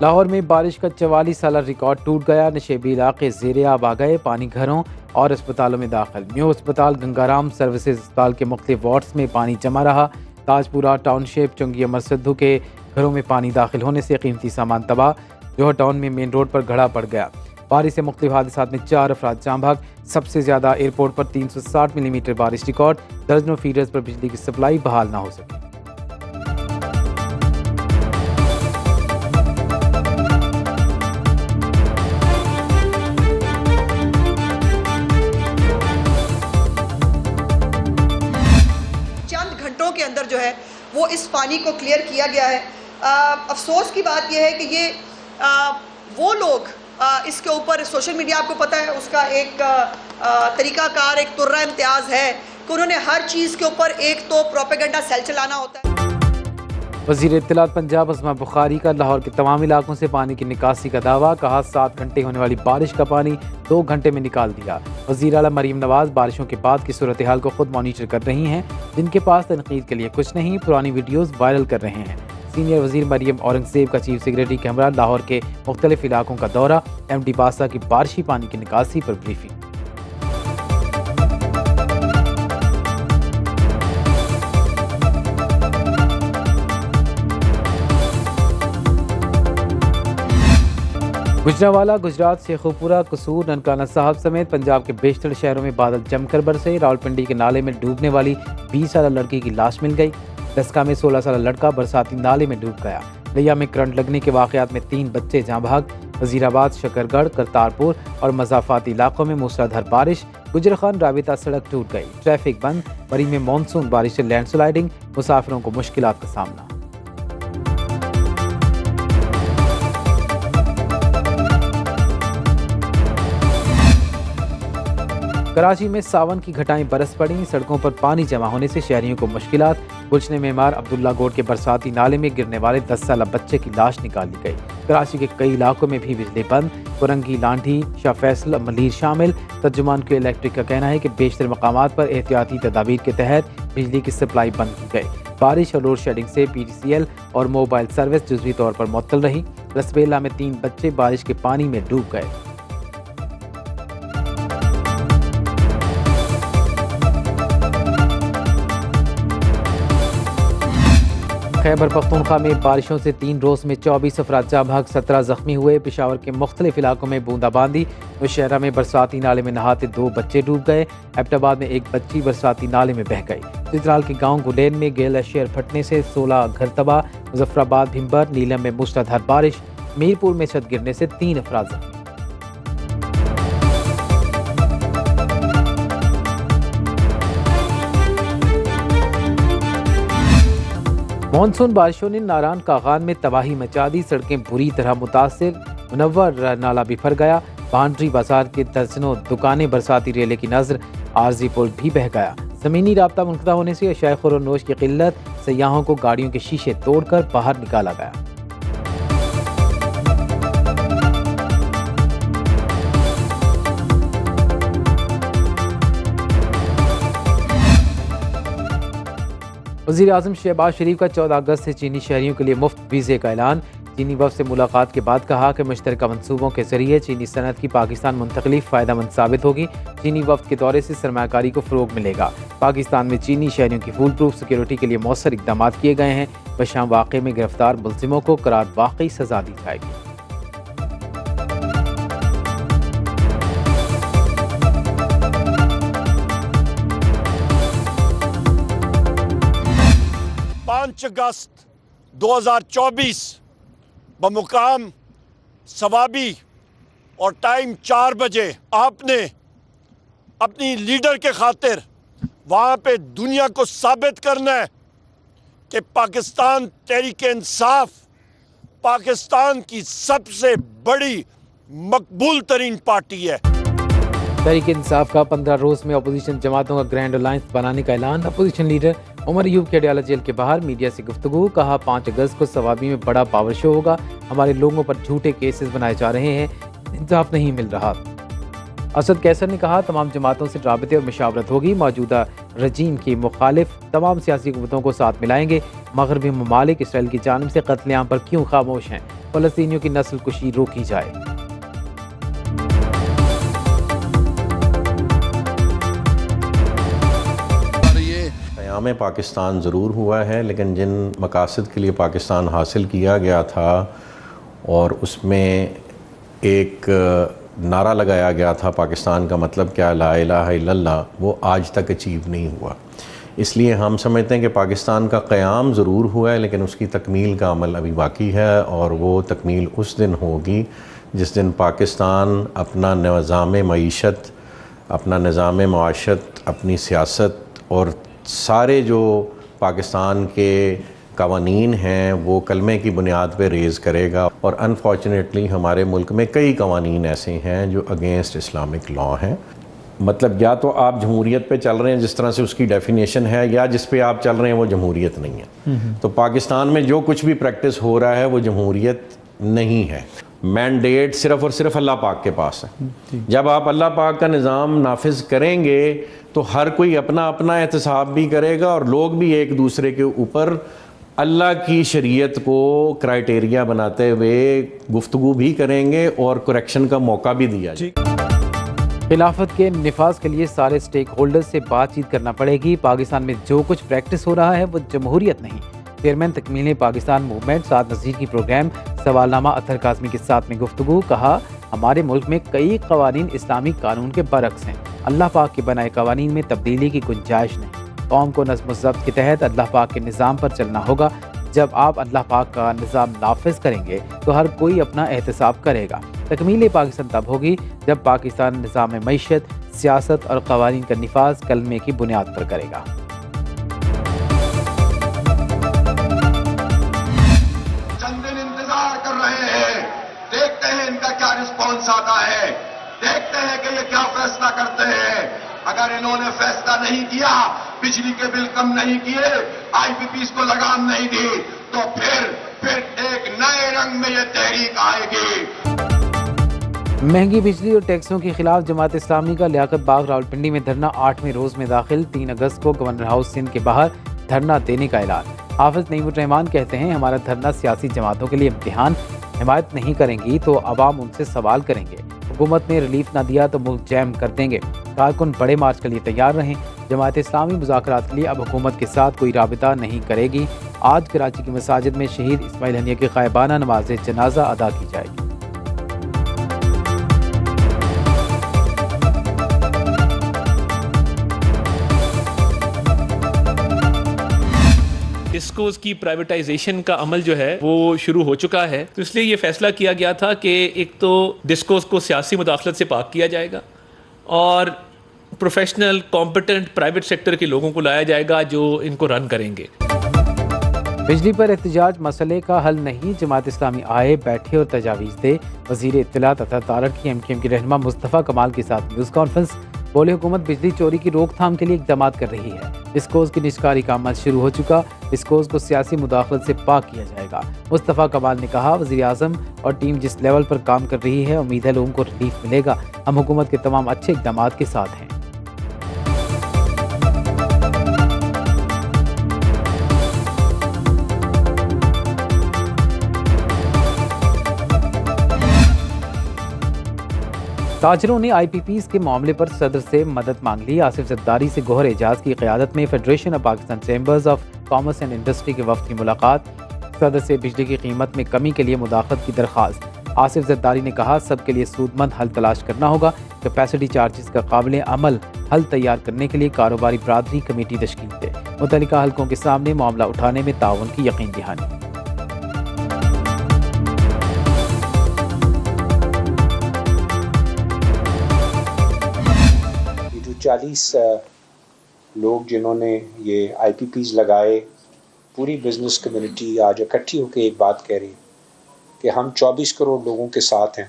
लाहौर में बारिश का 44 साल रिकॉर्ड टूट गया। नशेबी इलाके ज़ेरे आब आ गए। पानी घरों और अस्पतालों में दाखिल। न्यू अस्पताल, गंगाराम सर्विसेज अस्पताल के मुख्तलिफ वार्ड्स में पानी जमा रहा। ताजपुरा टाउनशिप, चुंगी अमर सिद्धू के घरों में पानी दाखिल होने से कीमती सामान तबाह। जोहर टाउन में मेन रोड पर घड़ा पड़ गया। बारिश से मुख्तलिफ हादसात में 4 अफराद जाँ भाग। सबसे ज़्यादा एयरपोर्ट पर 360 मिलीमीटर बारिश रिकॉर्ड। दर्जनों फीडर्स पर बिजली की सप्लाई बहाल ना हो सकी। चंद घंटों के अंदर जो है वो इस पानी को क्लियर किया गया है। अफसोस की बात यह है कि ये वो लोग इसके ऊपर सोशल मीडिया, आपको पता है उसका एक तरीकाकार, एक तुर्रा इम्तियाज़ है कि उन्होंने हर चीज़ के ऊपर एक तो प्रोपेगेंडा सेल चलाना होता है। वज़ीर इत्तलात पंजाब अस्मा बुखारी का लाहौर के तमाम इलाकों से पानी की निकासी का दावा। कहा 7 घंटे होने वाली बारिश का पानी 2 घंटे में निकाल दिया। वज़ीर आला मरीम नवाज बारिशों के बाद की सूरत हाल को खुद मॉनिटर कर रही हैं। जिनके पास तनकीद के लिए कुछ नहीं, पुरानी वीडियोज़ वायरल कर रहे हैं। सीनियर वज़ीर मरीम औरंगज़ेब का चीफ सेक्रेटरी के हमरा लाहौर के मुख्तलिफ इलाकों का दौरा। MD बासा की बारिशी पानी की निकासी पर ब्रीफिंग। गुजरांवाला, गुजरात, शेखुपुरा, कसूर, ननकाना साहब समेत पंजाब के बेशतर शहरों में बादल जमकर बरसे। रावलपिंडी के नाले में डूबने वाली 20 साल लड़की की लाश मिल गई। दस्का में 16 साल लड़का बरसाती नाले में डूब गया। लिया में करंट लगने के वाकयात में 3 बच्चे जाँ भाग। वजीराबाद, शकरगढ़, करतारपुर और मज़ाफाती इलाकों में मूसलाधार बारिश। गुजरखान राबिता सड़क टूट गई, ट्रैफिक बंद। बरी में मानसून बारिश से लैंडस्लाइडिंग, मुसाफिरों को मुश्किलात का सामना। कराची में सावन की घटाएं बरस पड़ी। सड़कों पर पानी जमा होने से शहरियों को मुश्किलात। गुलशन मेमार अब्दुल्ला गोड के बरसाती नाले में गिरने वाले 10 साल बच्चे की लाश निकाली गई। कराची के कई इलाकों में भी बिजली बंद। कुरंगी, लांठी, शाह फैसल, मलीर शामिल। तर्जुमान के इलेक्ट्रिक का कहना है कि बेशतर मकामात पर एहतियाती तदाबीर के तहत बिजली की सप्लाई बंद की गई। बारिश और लोड शेडिंग से PTCL और मोबाइल सर्विस जुज़वी तौर पर मुअत्तल रही। रसबेला में 3 बच्चे बारिश के पानी में डूब गए। खैबर पख्तूनख्वा में बारिशों से 3 रोज में 24 अफराद जाँ भाग, 17 जख्मी हुए। पेशावर के मुख्तलिफ इलाकों में बूंदाबांदी। नौशहरा में बरसाती नाले में नहाते 2 बच्चे डूब गए। एबटाबाद में 1 बच्ची बरसाती नाले में बह गई। चित्राल के गांव गुलेन में गेला शेयर फटने से 16 घर तबाह। मुजफ्फराबाद, भिम्बर, नीलम में मूसलाधार बारिश। मीरपुर में छत गिरने से 3 अफराद जख्मी। मानसून बारिशों ने नारान कागान में तबाही मचा दी। सड़कें बुरी तरह मुतासिर। मुनव्वर नाला बिफर गया। बांड्री बाजार के दर्जनों दुकानें बरसाती रेले की नजर। आरजी पुल भी बह गया। जमीनी राब्ता मुनक़ता होने से अशाए खुरोनोश की किल्लत। सयाहों को गाड़ियों के शीशे तोड़कर बाहर निकाला गया। वज़ीर आज़म शहबाज शरीफ का 14 अगस्त से चीनी शहरियों के लिए मुफ्त वीज़े का ऐलान। चीनी वफ़द से मुलाकात के बाद कहा कि मुश्तरका मनसूबों के जरिए चीनी सनत की पाकिस्तान मुंतकली फ़ायदेमंद साबित होगी। चीनी वफ़द के दौरे से सरमाकारी को फ़रोग़ मिलेगा। पाकिस्तान में चीनी शहरियों की फूल प्रूफ सिक्योरिटी के लिए मौसर इक़दाम किए गए हैं। बशाम वाक़े में गिरफ्तार मुलजिमों को करार वाकई सज़ा दी जाएगी। अगस्त 2024 बमुकाम सवाबी और टाइम 4 बजे आपने अपनी लीडर के खातिर वहाँ पे दुनिया को साबित करना है कि पाकिस्तान तहरीक-ए-इंसाफ पाकिस्तान की सबसे बड़ी मकबूल तरीन पार्टी है। तहरीक-ए-इंसाफ का 15 रोज में अपोजिशन जमातों का ग्रैंड अलायंस बनाने का ऐलान। अपोजिशन लीडर उमर अयूब के अडयाला जेल के बाहर मीडिया से गुफ्तगू। कहा 5 अगस्त को सवाबी में बड़ा पावर शो होगा। हमारे लोगों पर झूठे केसेस बनाए जा रहे हैं, इंसाफ नहीं मिल रहा। असद कैसर ने कहा तमाम जमातों से राबते और मशावरत होगी। मौजूदा रजीम की मुखालिफ तमाम सियासी कुव्वतों को साथ मिलाएंगे। मगरबी ममालिक इसराइल की जानिब से कत्लेआम पर क्यों खामोश हैं। फ़लस्तीनियों की नस्ल कुशी रोकी जाए। क़याम पाकिस्तान ज़रूर हुआ है, लेकिन जिन मकासद के लिए पाकिस्तान हासिल किया गया था और उसमें एक नारा लगाया गया था पाकिस्तान का मतलब क्या, ला इलाहा इल्लल्लाह, वो आज तक अचीव नहीं हुआ। इसलिए हम समझते हैं कि पाकिस्तान का क़याम ज़रूर हुआ है, लेकिन उसकी तकमील का अमल अभी बाकी है, और वो तकमील उस दिन होगी जिस दिन पाकिस्तान अपना निज़ाम मईशत, अपना निज़ाम मुआशत, अपनी सियासत और सारे जो पाकिस्तान के कवानीन हैं वो कलमे की बुनियाद पे रेज़ करेगा। और अनफॉर्चुनेटली हमारे मुल्क में कई कवानीन ऐसे हैं जो अगेंस्ट इस्लामिक लॉ हैं। मतलब या तो आप जमहूरियत पे चल रहे हैं जिस तरह से उसकी डेफिनेशन है, या जिस पे आप चल रहे हैं वो जमहूरियत नहीं है। तो पाकिस्तान में जो कुछ भी प्रैक्टिस हो रहा है वो जमहूरियत नहीं है। मैंडेट सिर्फ़ और सिर्फ अल्लाह पाक के पास है। जब आप अल्लाह पाक का निज़ाम नाफिज करेंगे तो हर कोई अपना अपना एहतसाब भी करेगा, और लोग भी एक दूसरे के ऊपर अल्लाह की शरीयत को क्राइटेरिया बनाते हुए गुफ्तगू भी करेंगे और करेक्शन का मौका भी दिया जाए। खिलाफत के निफाज के लिए सारे स्टेक होल्डर्स से बातचीत करना पड़ेगी। पाकिस्तान में जो कुछ प्रैक्टिस हो रहा है वो जमहूरियत नहीं। चेयरमैन तकमील पाकिस्तान मूवमेंट साद नज़ीर की प्रोग्राम सवालनामा अतहर काज़मी के साथ में गुफ्तगू। कहा, हमारे मुल्क में कई कवानीन इस्लामी कानून के बरक्स हैं। अल्लाह पाक के बनाए कवानीन में तब्दीली की गुंजाइश नहीं। कौम को नज़्म ज़ब्त के तहत अल्लाह पाक के निज़ाम पर चलना होगा। जब आप अल्लाह पाक का निज़ाम नाफिज करेंगे तो हर कोई अपना एहतसाब करेगा। तकमील पाकिस्तान तब होगी जब पाकिस्तान निज़ाम मईशत, सियासत और कवानीन का निफाज कलमे की बुनियाद पर करेगा। चंद दिन इंतजार कर रहे हैं, देखते हैं इनका क्या रिस्पॉन्स आता है, देखते हैं कि ये क्या फैसला करते हैं। अगर इन्होंने फैसला नहीं किया, बिजली के बिल कम नहीं किए, आईपीपीज को लगाम नहीं दी, तो फिर एक नए रंग में ये तहरीक आएगी। महंगी बिजली और टैक्सों के खिलाफ जमात इस्लामी का लियाकत बाग रावलपिंडी में धरना 8वें रोज़ में दाखिल। 3 अगस्त को गवर्नर हाउस सिंध के बाहर धरना देने का ऐलान। हाफिज नईमुर रहमान कहते हैं, हमारा धरना सियासी जमातों के लिए इम्तिहान, हिमायत नहीं करेंगी तो अवाम उनसे सवाल करेंगे। हुकूमत ने रिलीफ ना दिया तो मुल्क जैम कर देंगे। कारकुन बड़े मार्च के लिए तैयार रहें। जमात इस्लामी मुज़ाकरात के लिए अब हुकूमत के साथ कोई राबिता नहीं करेगी। आज कराची की मसाजिद में शहीद इस्माइल हनिया की ग़ायबाना नमाज जनाजा अदा की जाएगी। डिस्कोस की प्राइवेटाइजेशन का अमल जो है वो शुरू हो चुका है, तो इसलिए ये फैसला किया गया था कि एक तो डिस्कोस को सियासी मुदाखलत से पाक किया जाएगा और प्रोफेशनल कॉम्पिटेंट प्राइवेट सेक्टर के लोगों को लाया जाएगा जो इनको रन करेंगे। बिजली पर एहतजाज मसले का हल नहीं। जमात इस्लामी आए, बैठे और तजावीज़ दे। वज़ीर इत्तलात अता तारक की एमकेएम की रहनुमा मुस्तफ़ा कमाल के साथ न्यूज़ कॉन्फ्रेंस। बोले, हुकूमत बिजली चोरी की रोकथाम के लिए इक़दाम कर रही है। डिस्कोस की निष्कारी का अमल शुरू हो चुका। डिस्कोस को सियासी मुदाखलत से पाक किया जाएगा। मुस्तफ़ा कमाल ने कहा, वज़ीर आज़म और टीम जिस लेवल पर काम कर रही है, उम्मीद है लोगों को रिलीफ मिलेगा। हम हुकूमत के तमाम अच्छे इक़दाम के साथ हैं। ताजरों ने IPPs के मामले पर सदर से मदद मांग ली। आसिफ ज़रदारी से गौहर एजाज की क़यादत में federation of Pakistan chambers of commerce and industry के वफ़द की मुलाकात। सदर से बिजली की कीमत में कमी के लिए मुदाखलत की दरख्वास्त। आसिफ ज़रदारी ने कहा, सबके लिए सूदमंद हल तलाश करना होगा। कैपेसिटी चार्जेस का काबिल अमल हल तैयार करने के लिए कारोबारी बरादरी कमेटी तश्कील दे। मुतल्लिका हल्कों के सामने मामला उठाने में ताउन की यकीन दहानी। जो 40 लोग जिन्होंने ये IPPs लगाए, पूरी बिजनेस कम्युनिटी आज इकट्ठी होकर एक बात कह रही है कि हम 24 करोड़ लोगों के साथ हैं,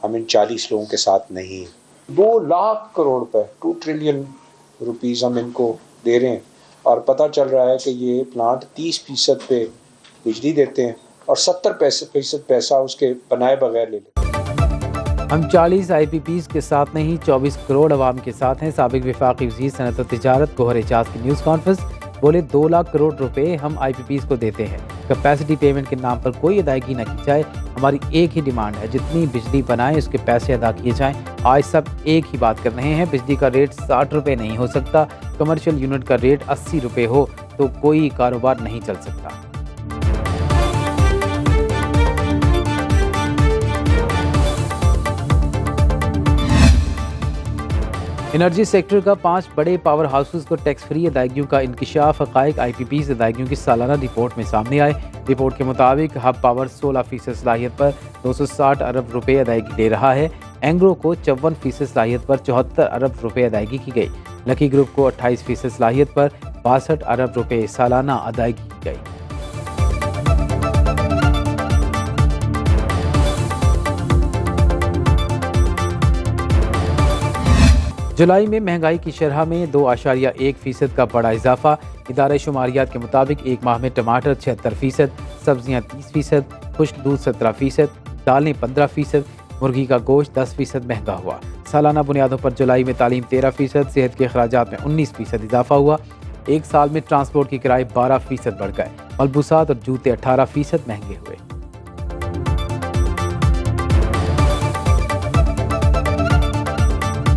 हम इन 40 लोगों के साथ नहीं हैं। 2 लाख करोड़ रुपए, 2 ट्रिलियन रुपीस हम इनको दे रहे हैं, और पता चल रहा है कि ये प्लांट 30% पे बिजली देते हैं और 70% पैसा उसके बनाए बगैर ले लेते हैं। हम 40 IPPs के साथ नहीं, 24 करोड़ अवाम के साथ हैं। साबिक वफाकी वज़ीर सनअत और तिजारत गौहर एजाज की न्यूज़ कॉन्फ्रेंस। बोले 2 लाख करोड़ रुपए हम IPPs को देते हैं, कैपेसिटी पेमेंट के नाम पर कोई अदायगी न की जाए। हमारी एक ही डिमांड है, जितनी बिजली बनाएं उसके पैसे अदा किए जाएं। आज सब एक ही बात कर रहे हैं, बिजली का रेट 60 रुपये नहीं हो सकता, कमर्शियल यूनिट का रेट 80 रुपये हो तो कोई कारोबार नहीं चल सकता। एनर्जी सेक्टर का 5 बड़े पावर हाउसेस को टैक्स फ्री अदायगियों का इंकिशाफ हक़ाइक़ IPPs अदायगियों की सालाना रिपोर्ट में सामने आए। रिपोर्ट के मुताबिक हब पावर 16% सलाहियत पर 260 अरब रुपए अदायगी दे रहा है। एंग्रो को 54% सलाहियत पर 74 अरब रुपए अदायगी की गई। लकी ग्रुप को 28% सलाहियत पर 62 अरब रुपए सालाना अदायगी की गई। जुलाई में महंगाई की शरह में 2.1% का बड़ा इजाफा। इदारे शुमारियात के मुताबिक एक माह में टमाटर 76%, सब्जियां 30%, खुश्क दूध 17%, दालें 15%, मुर्गी का गोश्त 10% महंगा हुआ। सालाना बुनियादों पर जुलाई में तालीम 13%, सेहत के अखराजात में 19% इजाफा हुआ। एक साल में ट्रांसपोर्ट की किराए 12% बढ़ गए। मलबूसात और जूते 18% महंगे हुए।